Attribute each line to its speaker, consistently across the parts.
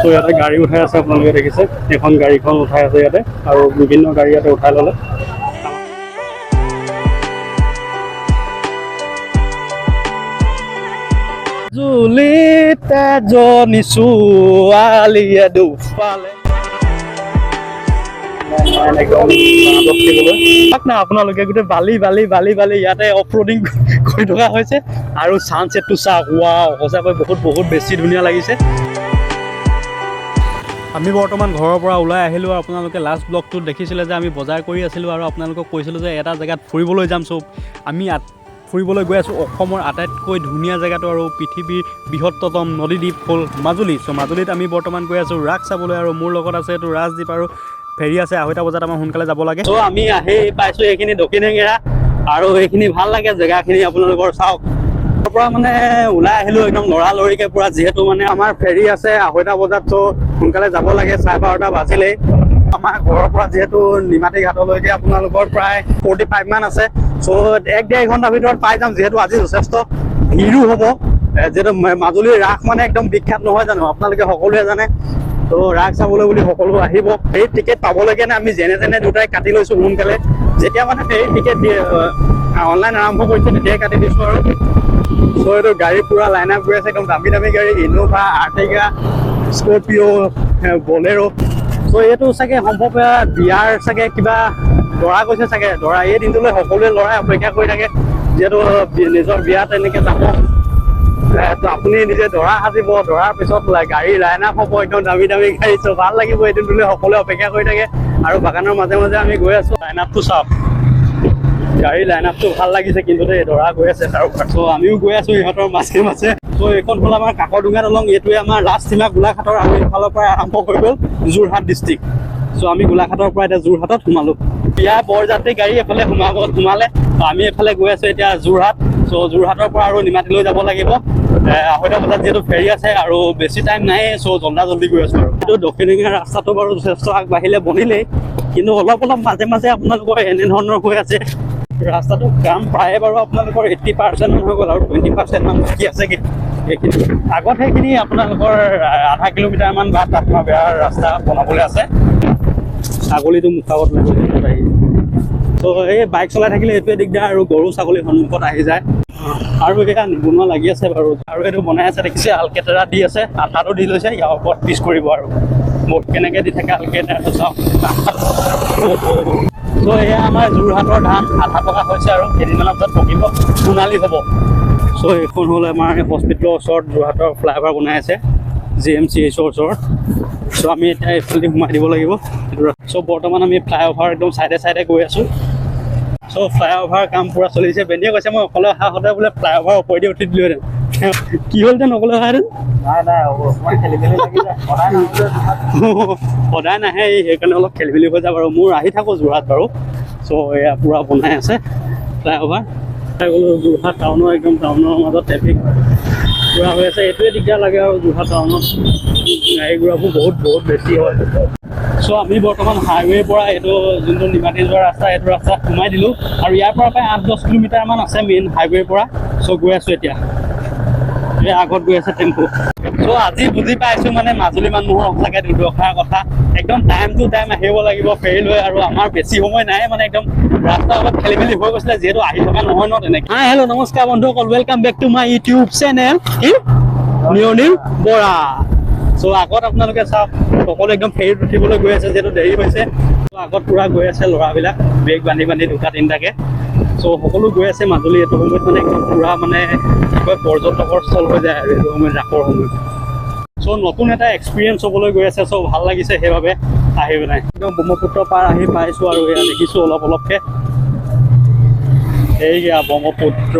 Speaker 1: চ' ইয়াতে গাড়ী উঠাই আছে, আপোনালোকে দেখিছে এখন গাড়ীখন উঠাই আছে ইয়াতে, আৰু বিভিন্ন গাড়ী ইয়াতে উঠাই ল'লে। জুলিতে জনী ছোৱালীয়ে দুফালে আপোনালোকে গোটেই বালি বালি বালি বালি ইয়াতে অফৰোডিং কৰি থকা হৈছে, আৰু ছানছেটটো চাওক, ৱাও সঁচাকৈ বহুত বহুত বেছি ধুনীয়া লাগিছে। আমি বৰ্তমান ঘৰৰ পৰা ওলাই আহিলোঁ, আৰু আপোনালোকে লাষ্ট ব্লগটোত দেখিছিলে যে আমি বজাৰ কৰি আছিলোঁ, আৰু আপোনালোকক কৈছিলোঁ যে এটা জেগাত ফুৰিবলৈ যাম। চব আমি ফুৰিবলৈ গৈ আছোঁ অসমৰ আটাইতকৈ ধুনীয়া জেগাটো আৰু পৃথিৱীৰ বৃহত্তম নদীদ্বীপ হ'ল মাজুলী। চ' মাজুলীত আমি বৰ্তমান গৈ আছোঁ ৰাস চাবলৈ, আৰু মোৰ লগত আছে এইটো ৰাজদ্বীপ, আৰু ফেৰী আছে 2:30 বজাত আমাৰ সোনকালে যাব লাগে। চ' আমি আহি পাইছোঁ এইখিনি দক্ষিণেঙেৰা, আৰু এইখিনি ভাল লাগে জেগাখিনি আপোনালোকৰ চাওক। তাৰ পৰা মানে ওলাই আহিলোঁ একদম লৰালৰিকৈ পুৰা, যিহেতু মানে আমাৰ ফেৰী আছে 2:30 বজাত, চ' সোনকালে যাব লাগে, 12:30 বাজিলেই। আমাৰ ঘৰৰ পৰা যিহেতু নিমাতী ঘাটলৈকে আপোনালোকৰ প্ৰায় 45 মান আছে, চ' 1-1.5 ঘণ্টাৰ ভিতৰত পাই যাম, যিহেতু আজি যথেষ্ট ভিৰো হ'ব। যিহেতু মাজুলীৰ ৰাস মানে একদম বিখ্যাত নহয় জানো, আপোনালোকে সকলোৱে জানে। ত' ৰাস চাবলৈ বুলি সকলো আহিব। ফেৰীত টিকেট পাবলৈকে নে আমি যেনে তেনে দুটাই কাটি লৈছোঁ সোনকালে, যেতিয়া মানে ফেৰীত টিকেট অনলাইন আৰম্ভ কৰিছে তেতিয়াই কাটি দিছোঁ আৰু। চ' এইটো গাড়ী পুৰা লাইন আপ গৈ আছে, একদম দামী দামী গাড়ী, ইন'ভা, আৰ্টিগা, স্কৰপিঅ', বলেৰ'। চ' এইটো চাগে সম্ভৱ বিয়াৰ চাগে কিবা দৰা গৈছে চাগে, দৰা এই দিনটোলৈ সকলোৱে ল'ৰাই অপেক্ষা কৰি থাকে, যিহেতু নিজৰ বিয়াত এনেকৈ যাব। তো আপুনি নিজে দৰা সাজিব, দৰাৰ পিছত গাড়ী লাইন আপ হ'ব, একদম দামী দামী গাড়ী। চ' ভাল লাগিব এই দিনটোলৈ, সকলোৱে অপেক্ষা কৰি থাকে। আৰু বাগানৰ মাজে মাজে আমি গৈ আছোঁ, লাইন আপটো চাওক, গাড়ী লাইন আপটো ভাল লাগিছে, কিন্তু দেই দৰা গৈ আছে তাৰ ওপৰত। চ' আমিও গৈ আছোঁ ইহঁতৰ মাজে মাজে। চ' এইখন হ'ল আমাৰ কাকডোঙা দলং, এইটোৱে আমাৰ লাষ্ট সীমা গোলাঘাটৰ, আৰু এইফালৰ পৰা আৰম্ভ হৈ গ'ল যোৰহাট ডিষ্ট্ৰিক্ট। চ' আমি গোলাঘাটৰ পৰা এতিয়া যোৰহাটত সোমালোঁ। বিয়া বৰযাত্ৰী গাড়ী এফালে সোমালে, আমি এফালে গৈ আছোঁ এতিয়া যোৰহাট। চ' যোৰহাটৰ পৰা আৰু নিমাতীলৈ যাব লাগিব 2:30 বজাত, যিহেতু ফেৰী আছে আৰু বেছি টাইম নাই। চ' জল্দি গৈ আছোঁ আৰু। এইটো দক্ষিণেঙীয়া ৰাস্তাটো বাৰু যথেষ্ট আগবাঢ়িলে বনিলেই, কিন্তু অলপ মাজে মাজে আপোনালোকৰ এনেধৰণৰ হৈ আছে। ৰাস্তাটো কাম প্ৰায়ে বাৰু আপোনালোকৰ 80% মান হৈ গ'ল, আৰু 20% মান বাকী আছেগৈ। সেইখিনি আগত সেইখিনি আপোনালোকৰ 0.5 কিলোমিটাৰমান বা তাত বেয়া ৰাস্তা বনাবলৈ আছে। ছাগলীটো মুখাগত লাগি, ত' এই বাইক চলাই থাকিলে এইটোৱে দিগদাৰ, আৰু গৰু ছাগলী সন্মুখত আহি যায়। আৰু এয়া নিবনুৱা লাগি আছে বাৰু, আৰু এইটো বনাই আছে দেখিছে, আলকেটেৰা দি আছে, আঠাটো দি লৈছে, ইয়াৰ ওপৰত পিচ কৰিব আৰু বহুত কেনেকৈ দি থাকে আলকেটেৰাটো চাওক। ত' এয়া আমাৰ যোৰহাটৰ ধান আধা পকা হৈছে, আৰু কেইদিনমানৰ পিছত পকিব, সোণালী হ'ব। চ' এইখন হ'ল আমাৰ হস্পিটেলৰ ওচৰত যোৰহাটৰ ফ্লাইঅভাৰ বনাই আছে, GMCHৰ ওচৰত। চ' আমি এতিয়া এইফালেদি সোমাই দিব লাগিব। চ' বৰ্তমান আমি ফ্লাইঅভাৰ একদম চাইডে গৈ আছোঁ। চ' ফ্লাইঅভাৰ কাম পুৰা চলিছে। বেনীয়ে কৈছে মই অকলে অহা সদায় বোলে ফ্লাইঅভাৰ ওপৰেদি উঠি দিলোহেঁতেন। কি হ'ল যেন অকলে অহাহেঁতেন? সদায় নাহে, সেইকাৰণে অলপ খেলি মেলি হৈ যায় বাৰু। মোৰ আহি থাকোঁ যোৰহাট বাৰু। চ' এয়া পুৰা বনাই আছে ফ্লাইঅভাৰ। যোৰহাট টাউনৰ একদম টাউনৰ মাজত ট্ৰেফিক পুৰা হৈ আছে। এইটোৱে দিগদাৰ লাগে আৰু যোৰহাট টাউনত গাড়ী ঘোঁৰাবোৰ বহুত বেছি হয়। চ' আমি বৰ্তমান হাইৱেৰ পৰা এইটো যোনটো নিমাতী যোৱা ৰাস্তা, এইটো ৰাস্তাত সোমাই দিলোঁ, আৰু ইয়াৰ পৰা প্ৰায় 8-10 কিলোমিটাৰমান আছে মেইন হাইৱেৰ পৰা। চ' গৈ আছোঁ এতিয়া, আগত গৈ আছে টেম্পু। চ' আজি বুজি পাইছোঁ মানে মাজুলী মানুহৰ সঁচাকৈ দুৰ্দশাৰ কথা। একদম টাইম টু টাইম আহিব লাগিব ফেৰী লৈ, আৰু আমাৰ বেছি সময় নাই, মানে একদম ৰাস্তা অলপ খেলি মেলি হৈ গৈছিলে, যিহেতু আহি থকা নহয় ন তেনেকৈ। হাই হেল্ল' নমস্কাৰ বন্ধুসকল, welcome back to my YouTube channel Niyonil Bora. So' আগত আপোনালোকে চাওক, সকলো একদম ফেৰীত উঠিবলৈ গৈ আছে, যিহেতু দেৰি হৈছে। চ' আগত পুৰা গৈ আছে ল'ৰাবিলাক, বেগ বান্ধি 2-3টাকৈ। চ' সকলো গৈ আছে মাজুলী। এইটো সময়ত মানে একদম পুৰা মানে কি কয় পৰ্যটকৰ স্থল হৈ যায়, আৰু এইটো সময়ত ৰাসৰ সময়ত। চ' নতুন এটা এক্সপিৰিয়েঞ্চ হ'বলৈ গৈ আছে। চ' ভাল লাগিছে সেইবাবে আহি পেলাই। একদম ব্ৰহ্মপুত্ৰ পাৰ আহি পাইছোঁ, আৰু এয়া দেখিছোঁ অলপকৈ এইয়া ব্ৰহ্মপুত্ৰ,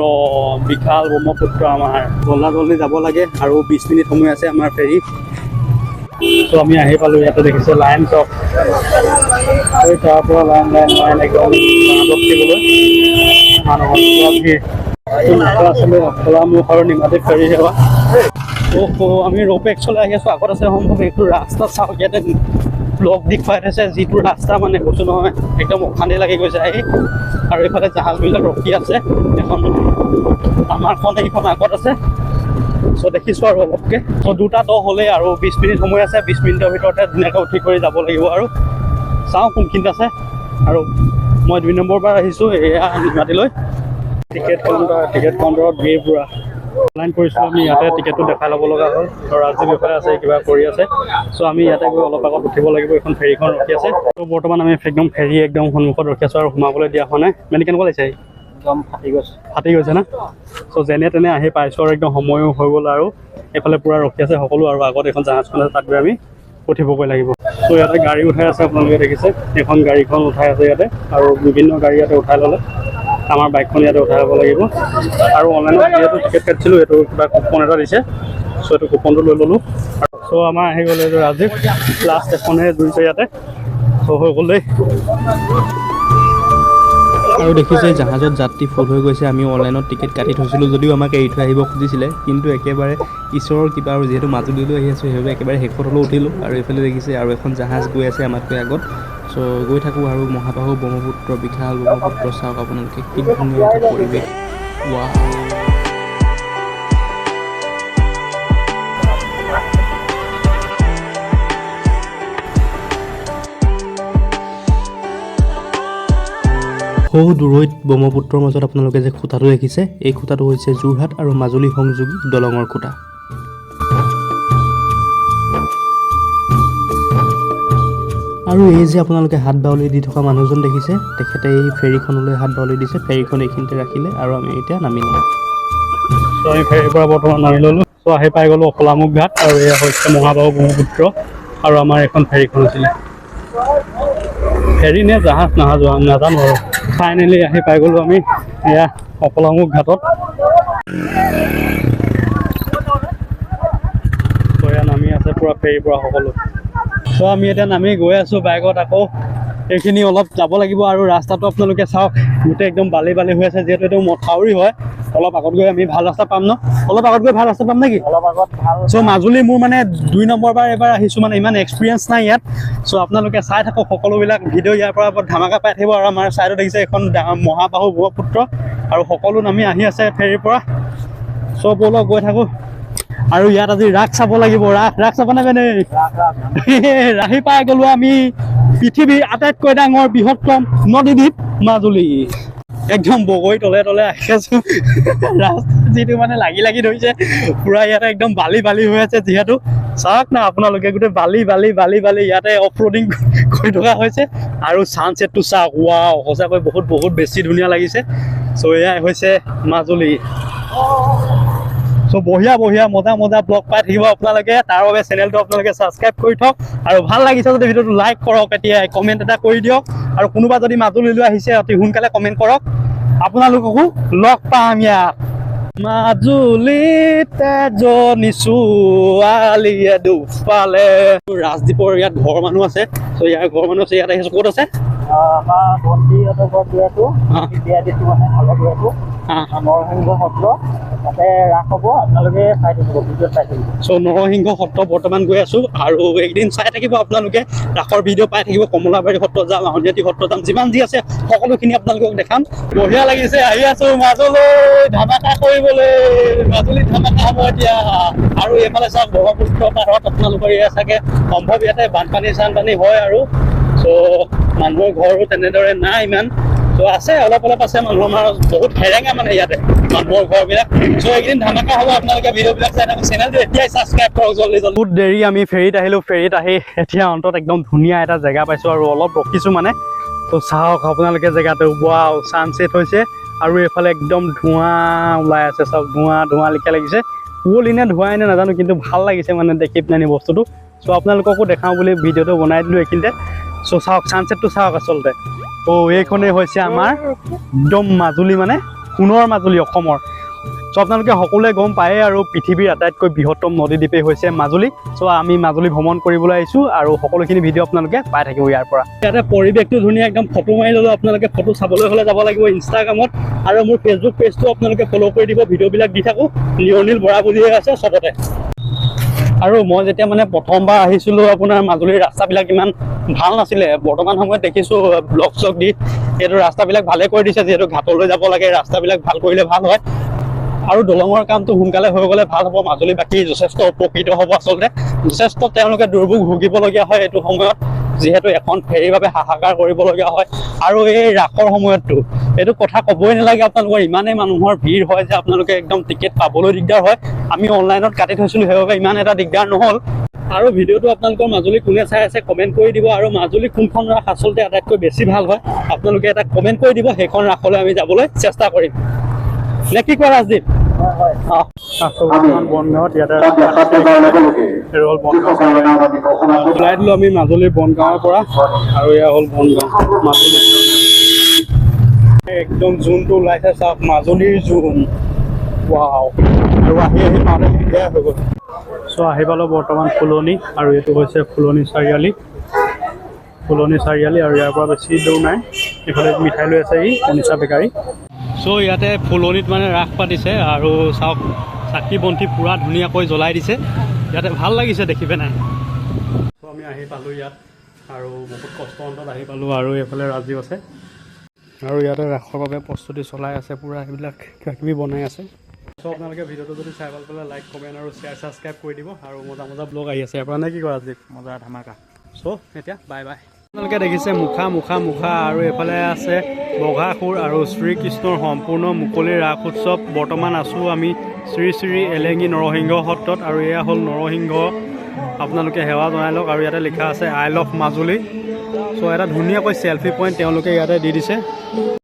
Speaker 1: বিশাল ব্ৰহ্মপুত্ৰ আমাৰ। জল্দি যাব লাগে, আৰু 20 মিনিট সময় আছে আমাৰ ফেৰী। চ' আমি আহি পালোঁ, ইয়াতে দেখিছে লাইন চক, তাৰ পৰা লাইন একদম ৰখিবলৈ মানুহৰ ভিৰ। আছিলে খোলামুখ আৰু নিমাতী ফেৰী সেৱা। আমি ৰৌপেক্স চলাই আহি আছোঁ, আগত আছে সম্ভৱ এইটো ৰাস্তা চাওক, ইয়াতে ব্লক দেখুৱাই থৈছে, যিটো ৰাস্তা মানে কৈছোঁ নহয় একদম অশান্তি লাগি গৈছে আহি। আৰু এইফালে জাহাজবিলাক ৰখি আছে, এখন আমাৰখন এইখন আগত আছে। চ' দেখিছোঁ আৰু অলপকৈ চ' দুটাতো হ'লেই আৰু 20 মিনিট সময় আছে 20 মিনিটৰ ভিতৰতে ধুনীয়াকৈ উঠি কৰি যাব লাগিব আৰু চাওঁ কোনখিনিত আছে আৰু মই 2 নম্বৰ বাৰ আহিছোঁ এয়া নিমাতীলৈ টিকেট কাউণ্টাৰত ভিৰ পূৰা অনলাইন কৰিছোঁ আমি ইয়াতে টিকেটটো দেখাই ল'ব লগা হ'ল আৰু ৰাজীৱ বিষয়ে আছে কিবা কৰি আছে চ' আমি ইয়াতে গৈ অলপ আগত উঠিব লাগিব এখন ফেৰীখন ৰখি আছে ত' বৰ্তমান আমি একদম ফেৰী একদম সন্মুখত ৰখি আছোঁ আৰু সোমাবলৈ দিয়া হোৱা নাই মানে কেনেকুৱা লাগিছে একদম ফাটি গৈছে না চ' যেনে তেনে আহি পাইছোঁ আৰু একদম সময়ো হৈ গ'ল আৰু এইফালে পূৰা ৰখি আছে সকলো আৰু আগত এখন জাহাজখন আছে তাত গৈ আমি উঠিবগৈ লাগিব চ' ইয়াতে গাড়ী উঠাই আছে আপোনালোকে দেখিছে এখন গাড়ীখন উঠাই আছে ইয়াতে আৰু বিভিন্ন গাড়ী ইয়াতে উঠাই ল'লে আমাৰ বাইকখন ইয়াতে উঠাই ল'ব লাগিব আৰু অনলাইনত যিহেতু টিকেট কাটিছিলোঁ এইটো কিবা কুপন এটা দিছে চ' এইটো কুপনটো লৈ ল'লোঁ চ' আমাৰ আহি গ'লে এইটো ৰাজীৱ লাষ্ট এখনহে জুৰিছে ইয়াতে চ' হৈ গ'ল দেই আৰু দেখিছে জাহাজত যাত্ৰী ফুল হৈ গৈছে আমি অনলাইনত টিকেট কাটি থৈছিলোঁ যদিও আমাক এৰি থৈ আহিব খুজিছিলে কিন্তু একেবাৰে ঈশ্বৰৰ কিবা আৰু যিহেতু মাজুলীলৈ আহি আছোঁ সেইবাবে একেবাৰে শেষত হ'লেও উঠিলোঁ আৰু এইফালে দেখিছে আৰু এখন জাহাজ গৈ আছে আমাতকৈ আগত চ' গৈ থাকোঁ আৰু মহাবাহু ব্ৰহ্মপুত্ৰ বিশাল ব্ৰহ্মপুত্ৰ চাওক আপোনালোকে কি ধুনীয়া এটা পৰিৱেশ ৱাও সৌ দূৰৈত ব্ৰহ্মপুত্ৰৰ মাজত আপোনালোকে যে খুঁটাটো দেখিছে এই খুঁটাটো হৈছে যোৰহাট আৰু মাজুলী সংযোগী দলঙৰ খুঁটা আৰু এই যে আপোনালোকে হাত বাউলি দি থকা মানুহজন দেখিছে তেখেতে এই ফেৰীখনলৈ হাত বাউলি দিছে ফেৰীখন এইখিনিতে ৰাখিলে আৰু আমি এতিয়া নামি ল'ম চ' আমি ফেৰীৰ পৰা বৰ্তমান নামি ল'লোঁ চ' আহি পাই গ'লোঁ অকলামুখ ঘাট আৰু এয়া হৈছে মহাবাহু ব্ৰহ্মপুত্ৰ আৰু আমাৰ এখন ফেৰীখন আছিলে ফেৰী নে জাহাজ নাজানো আৰু ফাইনেলি আহি পাই গ'লোঁ আমি এয়া অকলামুখ ঘাটত চ' এয়া নামি আছে পূৰা ফেৰীৰ পৰা সকলো চ' আমি এতিয়া নামি গৈ আছোঁ বাইকত আকৌ এইখিনি অলপ যাব লাগিব আৰু ৰাস্তাটো আপোনালোকে চাওক গোটেই একদম বালি হৈ আছে যিহেতু এইটো মথাউৰি হয় অলপ আগত গৈ আমি ভাল ৰাস্তা পাম ন অলপ আগত গৈ ভাল ৰাস্তা পাম নেকি অলপ আগত ভাল চ' মাজুলী মোৰ মানে 2 নম্বৰ বাৰ এবাৰ আহিছোঁ মানে ইমান এক্সপিৰিয়েঞ্চ নাই ইয়াত চ' আপোনালোকে চাই থাকক সকলোবিলাক ভিডিঅ' ইয়াৰ পৰা ধামাকা পাই থাকিব আৰু আমাৰ ছাইডত দেখিছে এখন মহাবাহু ব্ৰহ্মপুত্ৰ আৰু সকলো নামি আহি আছে ফেৰীৰ পৰা চ' ব'লক গৈ থাকোঁ আৰু ইয়াত আজি ৰাস চাব লাগিব ৰাস চাব নে বেনে ৰাহি পাই গ'লোঁ আমি পৃথিৱীৰ আটাইতকৈ ডাঙৰ বৃহত্তম নদীদ্বীপ মাজুলী একদম বগৰী তলে আহি আছোঁ ৰাস্তা যিটো মানে লাগি ধৰিছে পূৰা ইয়াতে একদম বালি হৈ আছে যিহেতু চাওক না আপোনালোকে গোটেই বালি ইয়াতে অফ ৰোডিং কৰি থকা হৈছে আৰু ছানছেটটো চাওক ৱাও সঁচাকৈ বহুত বেছি ধুনীয়া লাগিছে চ' এয়াই হৈছে মাজুলী চ' বঢ়িয়া মজা ব্লগ পাই থাকিব আপোনালোকে তাৰ বাবে চেনেলটো আপোনালোকে ছাবস্ক্ৰাইব কৰি থওক আৰু ভাল লাগিছে যদি ভিডিঅ'টো লাইক কৰক এতিয়া কমেণ্ট এটা কৰি দিয়ক আৰু কোনোবা যদি মাজুলীলৈ আহিছে অতি সোনকালে কমেণ্ট কৰক আপোনালোককো লগ পাম ইয়াত মাজুলীত এজনী ছোৱালীয়ে দুফালে ৰাজদ্বীপৰ ইয়াত ঘৰ মানুহ আছে চ' ইয়াৰ ঘৰ মানুহ আছে ইয়াত আহিছোঁ ক'ত আছে আমাৰ ভণ্টিহঁতৰ ঘৰত গৈ আছোঁ বিয়া দিছোঁ মানে ভালে গৈ আছোঁ নৰসিংহ সত্ৰ তাতে ৰাস হ'ব আপোনালোকে চাই থাকিব ভিডিঅ'ত চাই থাকিব চ' নৰসিংহ সত্ৰ বৰ্তমান গৈ আছোঁ আৰু একদিন চাই থাকিব আপোনালোকে ৰাসৰ ভিডিঅ' পাই থাকিব কমলাবাৰী সত্ৰ যাম আউনীআটী সত্ৰ যাম যিমান যি আছে সকলোখিনি আপোনালোকক দেখাম বঢ়িয়া লাগিছে আহি আছোঁ মাজুলী ধামাকা কৰিবলৈ মাজুলীত ধামাকা হ'ব এতিয়া আৰু এইফালে চাওক ব্ৰহ্মপুত্ৰ পাৰত আপোনালোকৰ এয়া চাগে সম্ভৱ ইয়াতে বানপানী হয় আৰু চ' মানুহৰ ঘৰো তেনেদৰে নাই ইমান চ' আছে অলপ আছে মানুহৰ মাজত বহুত হেৰেঙা মানে ইয়াতে মানুহৰ ঘৰবিলাক চ' এইকেইদিন ধামাকা হ'ব আপোনালোকে ভিডিঅ'বিলাক চাই থাকক চেনেলটো এতিয়াই ছাবস্ক্ৰাইব কৰক জল্দি বহুত দেৰি আমি ফেৰীত আহিলোঁ ফেৰীত আহি এতিয়া অন্তত একদম ধুনীয়া এটা জেগা পাইছোঁ আৰু অলপ ৰখিছোঁ মানে ত' চাওক আপোনালোকে জেগাটো ৱাও ছানছেট হৈছে আৰু এইফালে একদম ধোঁৱা ওলাই আছে চাওক ধোঁৱা লিখা লাগিছে কুঁৱলী নে ধোঁৱাই নে নাজানো কিন্তু ভাল লাগিছে মানে দেখি পেলাই বস্তুটো চ' আপোনালোককো দেখাওঁ বুলি ভিডিঅ'টো বনাই দিলোঁ এইখিনিতে চ' চাওক ছানছেটটো চাওক আচলতে এইখনেই হৈছে আমাৰ একদম মাজুলী মানে সোণৰ মাজুলী অসমৰ চ' আপোনালোকে সকলোৱে গম পায়েই আৰু পৃথিৱীৰ আটাইতকৈ বৃহত্তম নদীদ্বীপেই হৈছে মাজুলী চ' আমি মাজুলী ভ্ৰমণ কৰিবলৈ আহিছোঁ আৰু সকলোখিনি ভিডিঅ' আপোনালোকে পাই থাকিব ইয়াৰ পৰা ইয়াতে পৰিৱেশটো ধুনীয়া একদম ফটো মাৰি ল'লোঁ আপোনালোকে ফটো চাবলৈ হ'লে যাব লাগিব ইনষ্টাগ্ৰামত আৰু মোৰ ফেচবুক পেজটো আপোনালোকে ফ'ল' কৰি দিব ভিডিঅ'বিলাক দি থাকোঁ লিঅ'নিল বৰা বুলিয়ে আছে চবতে আৰু মই যেতিয়া মানে প্ৰথমবাৰ আহিছিলোঁ আপোনাৰ মাজুলীৰ ৰাস্তাবিলাক ইমান ভাল নাছিলে বৰ্তমান সময়ত দেখিছোঁ ব্লগ চগ দি এইটো ৰাস্তাবিলাক ভালে কৰি দিছে যিহেতু ঘাটলৈ যাব লাগে ৰাস্তাবিলাক ভাল কৰিলে ভাল হয় আৰু দলঙৰ কামটো সোনকালে হৈ গ'লে ভাল হ'ব। মাজুলীবাসী যথেষ্ট উপকৃত হ'ব। আচলতে যথেষ্ট তেওঁলোকে দুৰ্ভোগ ভুগিবলগীয়া হয় এইটো সময়ত, যিহেতু এখন ফেৰীৰ বাবে হাহাকাৰ কৰিবলগীয়া হয়। আৰু এই ৰাসৰ সময়ততো এইটো কথা ক'বই নালাগে, আপোনালোকৰ ইমানেই মানুহৰ ভিৰ হয় যে আপোনালোকে একদম টিকেট পাবলৈ দিগদাৰ হয়। আমি অনলাইনত কাটি থৈছিলোঁ, সেইবাবে ইমান এটা দিগদাৰ নহ'ল। আৰু ভিডিঅ'টো আপোনালোকৰ মাজুলী কোনে চাই আছে কমেণ্ট কৰি দিব, আৰু মাজুলী কোনখন ৰাস আচলতে আটাইতকৈ বেছি ভাল হয় আপোনালোকে এটা কমেণ্ট কৰি দিব। সেইখন ৰাসলৈ আমি যাবলৈ চেষ্টা কৰিম। নে কি কয় ৰাজদীপ? বনগাঁৱত ইয়াতে হ'ল বনগাঁও ওলাই দিলোঁ আমি মাজুলীৰ বনগাঁৱৰ পৰা, আৰু এয়া হ'ল বনগাঁও মাজুলী। একদম জোনটো ওলাইছে চাওক, মাজুলীৰ জোন। ৱাও! আৰু আহি পাওঁতে সেয়াই হৈ গ'ল। চ' আহি পালোঁ বৰ্তমান ফুলনি, আৰু এইটো হৈছে ফুলনি চাৰিআলি। ফুলনি চাৰিআলি, আৰু ইয়াৰ পৰা বেছি দূৰ নাই। এইফালে মিঠাই লৈ আছে ই কনিষ্ঠা বেকাৰী। চ' ইয়াতে ফুলনিত মানে ৰাস পাতিছে, আৰু চাওক চাকি বন্তি পূৰা ধুনীয়াকৈ জ্বলাই দিছে। ইয়াতে ভাল লাগিছে দেখি পেলাই। চ' আমি আহি পালোঁ ইয়াত, আৰু বহুত কষ্ট অন্তত আহি পালোঁ। আৰু এইফালে ৰাজীৱ আছে, আৰু ইয়াতে ৰাসৰ বাবে প্ৰস্তুতি চলাই আছে পূৰা, এইবিলাক কিবাকিবি বনাই আছে। চ' আপোনালোকে ভিডিঅ'টো যদি চাই ভাল পালে লাইক কমেণ্ট আৰু শ্বেয়াৰ ছাবস্ক্ৰাইব কৰি দিব। আৰু মজা মজা ব্লগ আহি আছে ইয়াৰ পৰা, নে কি কৰা ৰাজীৱ? মজা ধামাকা। চ' এতিয়া বাই বাই। আপোনালোকে দেখিছে মুখা, আৰু এইফালে আছে বঘাসুৰ আৰু শ্ৰীকৃষ্ণৰ সম্পূৰ্ণ মুকলি ৰাস উৎসৱ। বৰ্তমান আছোঁ আমি শ্ৰী শ্ৰী এলেঙি নৰসিংহ সত্ৰত, আৰু এয়া হ'ল নৰসিংহ। আপোনালোকে সেৱা জনাই লওক, আৰু ইয়াতে লিখা আছে আই লাভ মাজুলী। চ' এটা ধুনীয়াকৈ চেল্ফি পইণ্ট তেওঁলোকে ইয়াতে দি দিছে।